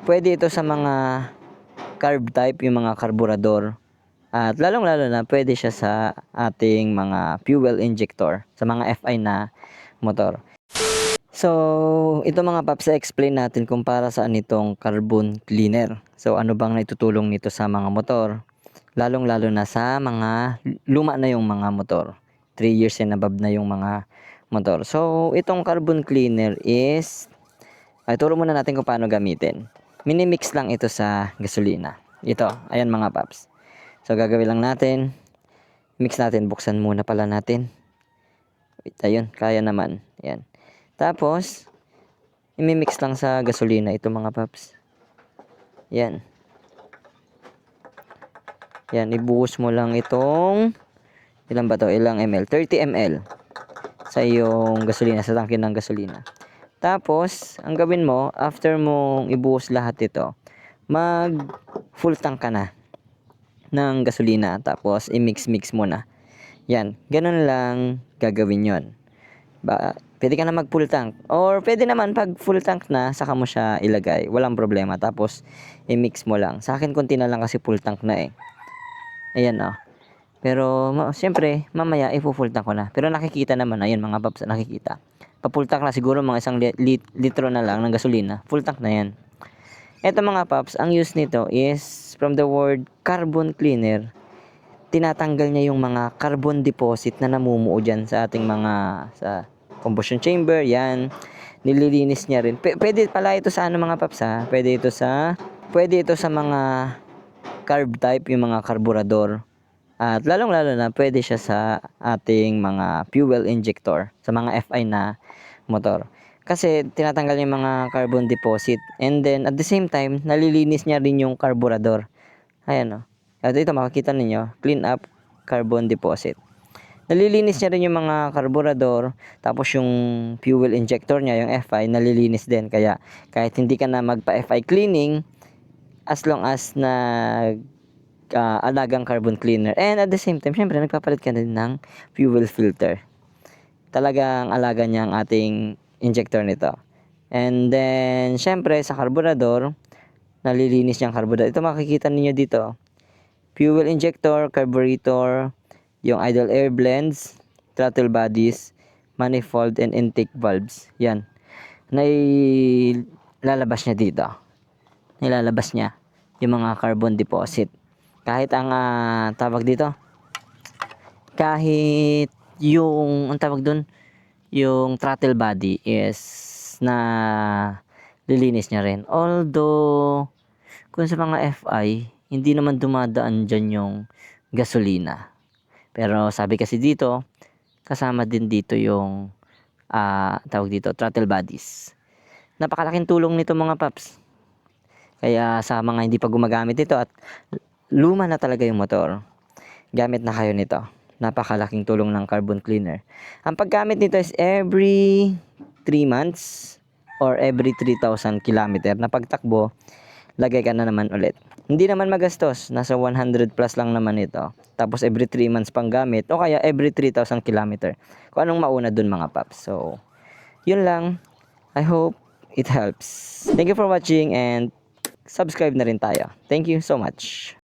Pwede ito sa mga carb type, yung mga karburador. At lalong-lalo na pwede siya sa ating mga fuel injector, sa mga FI na motor. So, ito mga paps, explain natin kung para saan itong carbon cleaner. So, ano bang naitutulong nito sa mga motor? Lalong-lalo na sa mga luma na yung mga motor. 3 years and above na yung mga motor. So, itong carbon cleaner is, turo muna natin kung paano gamitin. Minimix lang ito sa gasolina. Ito, ayan mga paps. So, gagawin lang natin. Mix natin, buksan muna pala natin. Wait, ayun, kaya naman. Ayan. Tapos, imimix lang sa gasolina ito mga paps. Yan. Yan, ibuhos mo lang itong, ilan ba to? Ilang ml? 30 ml sa iyong gasolina, sa tangke ng gasolina. Tapos, ang gawin mo, after mong ibuhos lahat ito, mag full tank ka na ng gasolina. Tapos, i-mix-mix mo na. Yan, ganun lang gagawin yon. Pwede ka na mag full tank. Or pwede naman pag full tank na, saka mo siya ilagay. Walang problema. Tapos, i-mix mo lang. Sa akin, konti na lang kasi full tank na eh. Ayan oh. Pero, siyempre, mamaya, i-full tank ko na. Pero nakikita naman, ayun mga paps, nakikita. Pa-full tank na siguro mga isang litro na lang ng gasolina. Full tank na yan. Eto mga paps, ang use nito is, from the word carbon cleaner, tinatanggal niya yung mga carbon deposit na namumuo dyan sa ating mga sa combustion chamber. Yan, nililinis niya rin. Pwede pala ito sa ano mga paps ha? Pwede ito sa mga carb type, yung mga karburador. At lalong-lalo na pwede siya sa ating mga fuel injector, sa mga FI na motor. Kasi tinatanggal yung mga carbon deposit, and then at the same time nalilinis niya rin yung karburador. Ayan o. Ito makikita ninyo, clean up carbon deposit. Nalilinis niya rin yung mga karburador, tapos yung fuel injector niya, yung FI, nalilinis din. Kaya kahit hindi ka na magpa-FI cleaning, as long as alagang carbon cleaner. And at the same time, syempre, nagpapalit ka din ng fuel filter. Talagang alaga niya ang ating injector nito. And then, syempre, sa karburador, nalilinis niyang karburador. Ito makikita ninyo dito. Fuel injector, carburetor, yung idle air blends, throttle bodies, manifold, and intake valves. Yan. Lalabas niya dito. Nilalabas niya yung mga carbon deposit. Kahit ang tawag dito, kahit yung, ang tawag dun, yung throttle body is na lilinis niya rin. Although, kung sa mga FI, hindi naman dumadaan dyan yung gasolina. Pero sabi kasi dito, kasama din dito yung tawag dito, throttle bodies. Napakalaking tulong nito mga paps. Kaya sa mga hindi pa gumagamit ito at luma na talaga yung motor, gamit na kayo nito. Napakalaking tulong ng carbon cleaner. Ang paggamit nito is every 3 months or every 3,000 kilometer na pagtakbo, lagay ka na naman ulit. Hindi naman magastos, nasa 100 plus lang naman ito. Tapos every 3 months pang gamit, o kaya every 3,000 kilometer. Kung anong mauna dun mga paps. So, yun lang. I hope it helps. Thank you for watching and subscribe na rin tayo. Thank you so much.